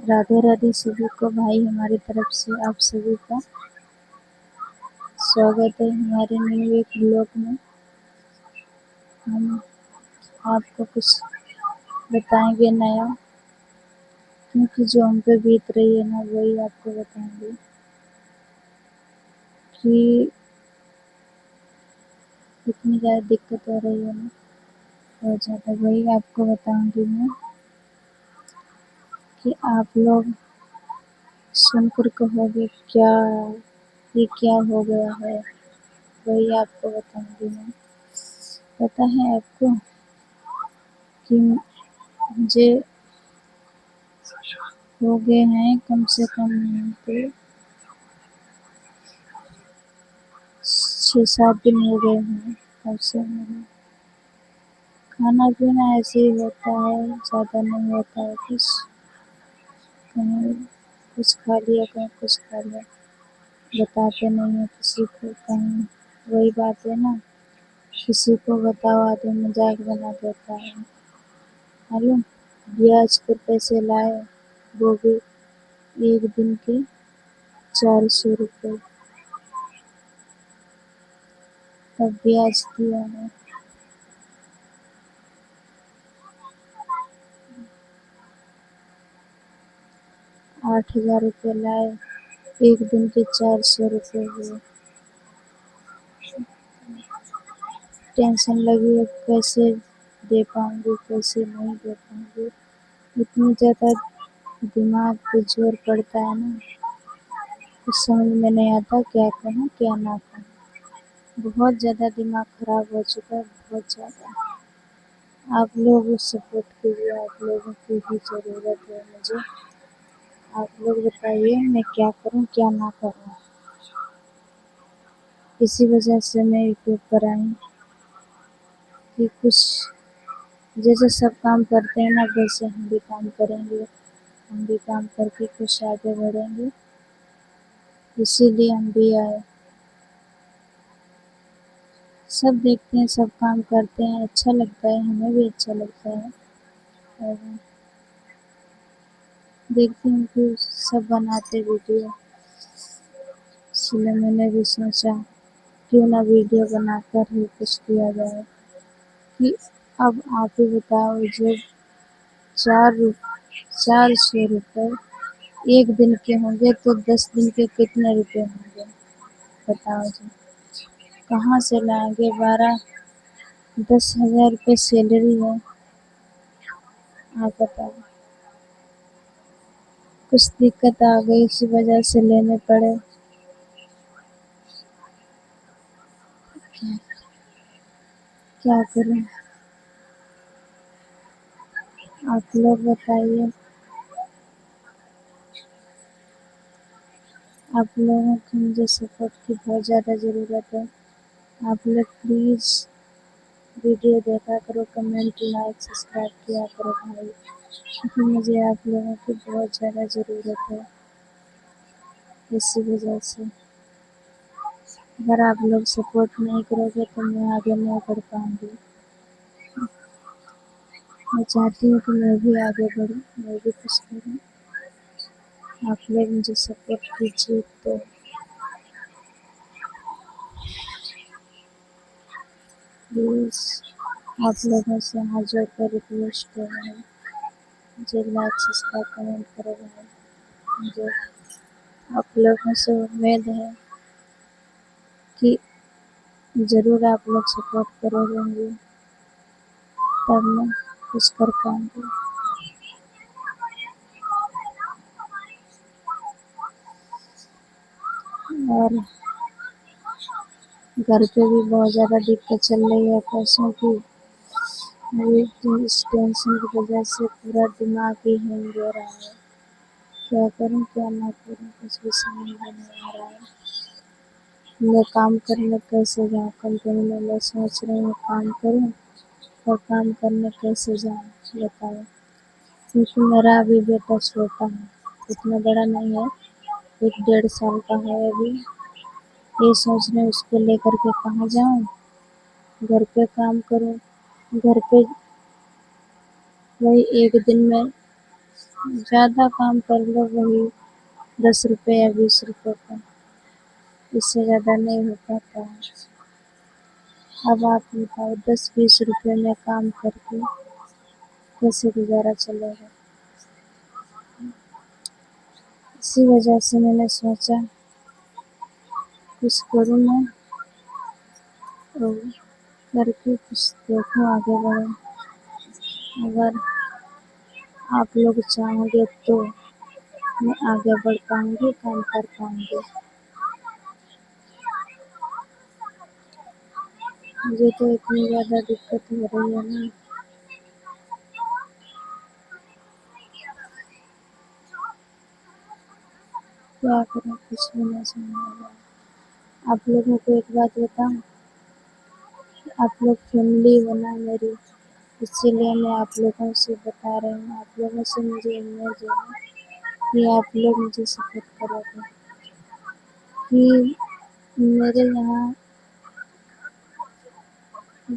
राधे राधे सभी को। भाई हमारी तरफ से आप सभी का स्वागत है हमारे नए एक ब्लॉग में। हम आपको कुछ बताएंगे नया, क्योंकि जो हम पे बीत रही है ना वही आपको बताएंगे कि इतनी ज़्यादा दिक्कत हो रही है ना, बहुत ज़्यादा। वही आपको बताऊंगी मैं कि आप लोग सुनकर कहोगे क्या, ये क्या हो गया है। वही आपको बताऊंगी मैं। पता है आपको कि मुझे हो गए हैं कम से कम नहीं तो 6-7 दिन हो गए हैं। तब से मेरा खाना पीना ऐसे ही होता है, ज़्यादा नहीं होता है। कहीं कुछ खा लिया, कहीं कुछ खा लिया, बताते नहीं है किसी को कहीं। वही बात है ना, किसी को बताओ आधे मजाक बना देता है। मालूम, ब्याज पर पैसे लाए, वो भी एक दिन के 400 रुपये, तब ब्याज दिया है। 8,000 रुपये लाए, एक दिन के 400 रुपये हुए। टेंशन लगी है कैसे दे पाऊँगी, कैसे नहीं दे पाऊँगी। इतनी ज़्यादा दिमाग पे जोर पड़ता है ना, कुछ समझ में नहीं आता क्या कहूँ क्या ना कहूँ। बहुत ज़्यादा दिमाग ख़राब हो चुका है, बहुत ज़्यादा। आप लोग सपोर्ट कीजिए, आप लोगों की भी ज़रूरत है मुझे। आप लोग बताइए मैं क्या करूँ क्या ना करूँ। इसी वजह से मैं यूट्यूब पर आई कि कुछ जैसे सब काम करते हैं ना वैसे हम भी काम करेंगे, हम भी काम करके कुछ आगे बढ़ेंगे। इसीलिए हम भी आए। सब देखते हैं, सब काम करते हैं, अच्छा लगता है, हमें भी अच्छा लगता है। और देखती हूँ कि सब बनाते वीडियो, इसलिए मैंने भी सोचा क्यों ना वीडियो बनाकर ही कुछ किया जाए। कि अब आप ही बताओ, जो 400 रुपये एक दिन के होंगे तो 10 दिन के कितने रुपए होंगे बताओ जी। कहाँ से लाएंगे? 10,000 रुपये सैलरी है, आप बताओ। कुछ दिक्कत आ गई, इसी वजह से लेने पड़े। क्या क्या करूं? आप लोग बताइए। आप लोगों की मुझे सपोर्ट की बहुत ज़्यादा ज़रूरत है। आप लोग प्लीज़ वीडियो देखा करो, कमेंट लाइक सब्सक्राइब किया करो भाई, क्योंकि मुझे आप लोगों की बहुत ज़्यादा ज़रूरत है। इसी वजह से अगर आप लोग सपोर्ट नहीं करोगे तो मैं आगे नहीं बढ़ पाऊँगी। मैं चाहती हूँ कि मैं भी आगे बढ़ूँ, मैं भी कुछ करूँ। आप लोग मुझे सपोर्ट कीजिए तो प्लीज़। आप लोगों से हाथ जोड़कर रिक्वेस्ट है भाई, मुझे लाइक सब्सक्राइब कमेंट करो भाई। मुझे आप लोगों से उम्मीद है कि ज़रूर आप लोग सपोर्ट करोगे, तब मैं कुछ कर पाऊँगी। और घर पे भी बहुत ज़्यादा दिक्कत चल रही है पैसों की। मेरी तो इस टेंशन की वजह से पूरा दिमाग ही हिल हो रहा है। क्या करूँ क्या ना करूँ, कुछ भी समझ में नहीं आ रहा है। मैं काम करने कैसे जाऊँ कंपनी में, मैं सोच रही हूँ काम करूँ, और काम करने कैसे जाऊँ बताओ। क्योंकि मेरा अभी बेटा छोटा है, इतना बड़ा नहीं है, 1-1.5 साल का है अभी। ये सोच रही हूँ उसको लेकर के कहाँ जाऊँ, घर पे काम करूँ। घर पे वही एक दिन में ज़्यादा काम कर लो वही 10 रुपये या 20 रुपये का, इससे ज़्यादा नहीं हो पाता है। अब आप बताओ 10-20 रुपये में काम करके कैसे गुजारा चलेगा। इसी वजह से मैंने सोचा कुछ करूँ मैं और करके कुछ देखूँ, आगे बढ़ूँ। अगर आप लोग चाहोगे तो मैं आगे बढ़ पाऊँगी, काम कर पाऊँगी। मुझे तो इतनी ज़्यादा दिक्कत हो रही है ना, क्या करूँ, कुछ भी नहीं समझ आ रहा। आप लोगों को एक बात बताऊँ, आप लोग फैमिली हो ना मेरी, इसीलिए मैं आप लोगों से बता रही हूँ। आप लोगों से मुझे उम्मीद है कि आप लोग मुझे सपोर्ट करोगे, कि मेरे यहाँ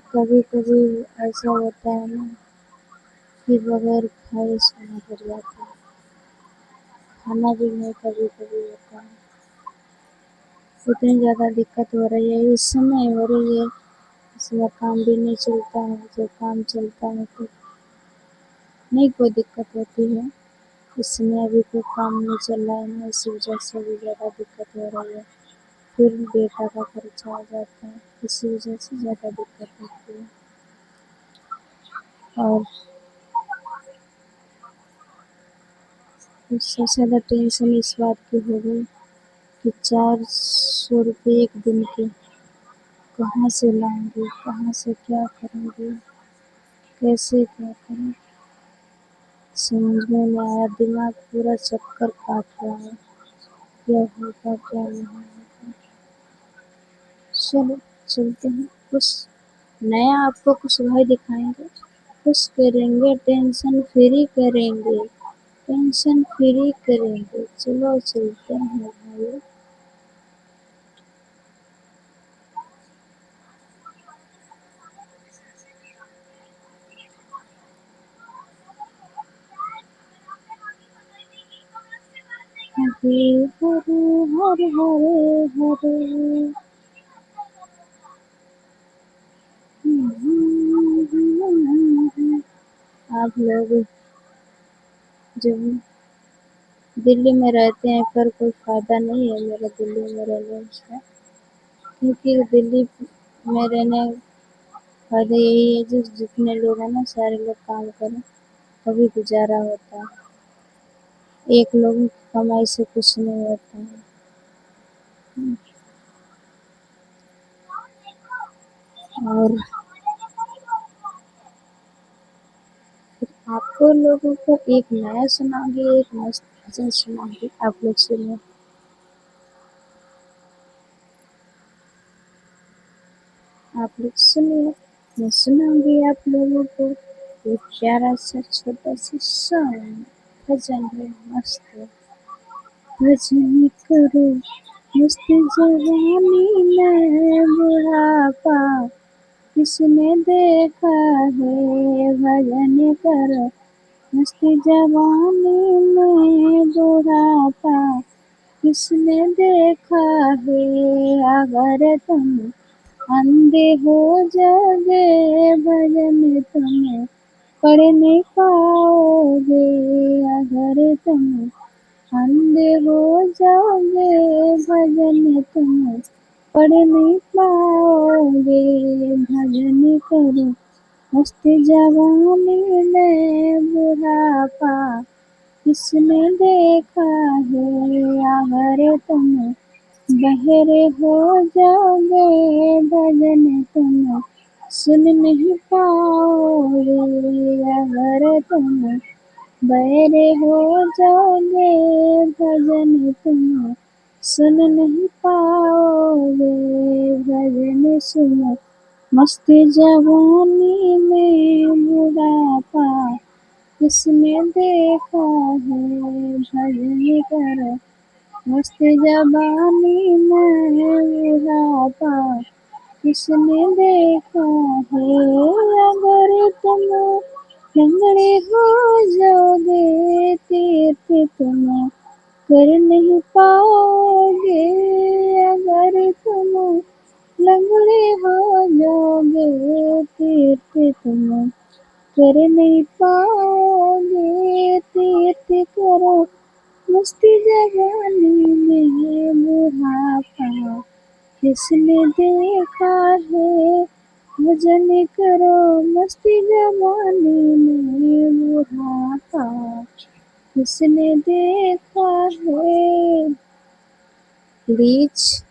कभी कभी ऐसा होता है ना कि बगैर खाए सोना पड़ जाता है, खाना भी नहीं कभी कभी होता है। इतनी ज़्यादा दिक्कत हो रही है, इस समय हो रही है, इसमें काम भी नहीं चलता है। जब काम चलता है तो नहीं कोई दिक्कत होती है, इस समय अभी कोई काम नहीं चल रहा है ना, इसी वजह से भी ज़्यादा दिक्कत हो रही है। फिर बेटा का खर्चा आ जाता है, इसी वजह से ज़्यादा दिक्कत होती है। और सबसे ज़्यादा टेंशन इस बात की हो गई कि 400 रुपये एक दिन के कहाँ से लाऊंगी, कहाँ से क्या करूँगी, कैसे क्या करूँ, समझ में नहीं आया। दिमाग पूरा चक्कर काट रहा है, क्या होगा क्या नहीं होगा। चलो चलते हैं, कुछ नया आपको कुछ भाई दिखाएंगे, कुछ करेंगे, टेंशन फ्री करेंगे, टेंशन फ्री करेंगे। चलो चलते हैं भाई। हरे हरे हरे हरे हरे, आप लोग जो दिल्ली में रहते हैं पर कोई फ़ायदा नहीं है मेरा दिल्ली में रहने से, क्योंकि दिल्ली में रहने फ़ायदा यही है जो जितने लोग हैं ना सारे लोग काम करें तभी गुजारा होता है, एक लोगों की कमाई से कुछ नहीं होता है। और आपको लोगों को एक नया सुनाऊंगी, एक मस्त भजन सुनाऊंगी, आप लोग सुनिए। आप लोग सुनिए, मैं सुनाऊंगी आप लोगों को एक प्यारा सा छोटा सा सॉन्ग, भजन है मस्त। भजन करो मस्त जवानी में बुढ़ापा किसने देखा है, भजन करो मस्त जवानी में बुढ़ापा किसने देखा है। अगर तुम अंधे हो जाओगे भजन तुम्हें पढ़ नहीं पाओगे, अगर तुम अंधे हो जाओगे भजन तुम पढ़ नहीं पाओगे। भजन करो मस्त जवानी में बुढ़ापा किसने देखा है, अगर तुम बहरे हो जाओगे भजन तुम सुन नहीं पाओगे, अगर तुम बहरे हो जाओगे भजन तुम सुन नहीं पाओगे। भजन सुनो मस्त जवानी में बुढ़ापा किसने देखा है, भजन करो मस्त जवानी में बुढ़ापा किसने देखा है। अगर तुम लंगड़े हो जाओगे तीर्थ तुम कर नहीं पाओगे, अगर तुम लंगड़े हो जाओगे तीर्थ तुम कर नहीं पाओगे। तीर्थ करो मस्ती जवानी में, बुढ़ापा किसने देखा है। भजन करो मस्ती जवानी में, बुढ़ापा किसने देखा है। प्लीज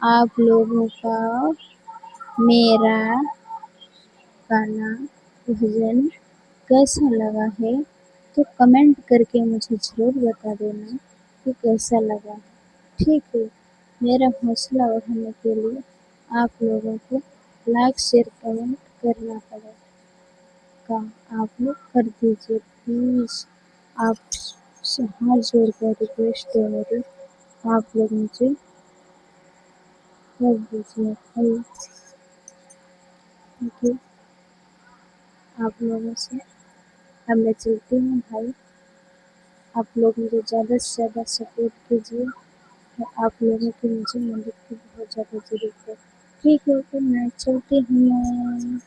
आप लोगों का मेरा गाना भजन कैसा लगा है तो कमेंट करके मुझे ज़रूर बता देना कि कैसा लगा। ठीक है, मेरा हौसला बढ़ाने के लिए आप लोगों को लाइक शेयर कमेंट करना पड़ेगा। आप लोग कर दीजिए प्लीज़। आप से हाथ जोड़ कर रिक्वेस्ट है मेरी, आप लोग मुझे कर दीजिए भाई। थैंक यू आप लोगों से। अब मैं चलती हूँ भाई, आप लोग मुझे ज़्यादा से ज़्यादा सपोर्ट कीजिए। आप लोगों की मुझे मदद की बहुत ज़्यादा ज़रूरत है। ठीक है, तो मैं चलती हूँ।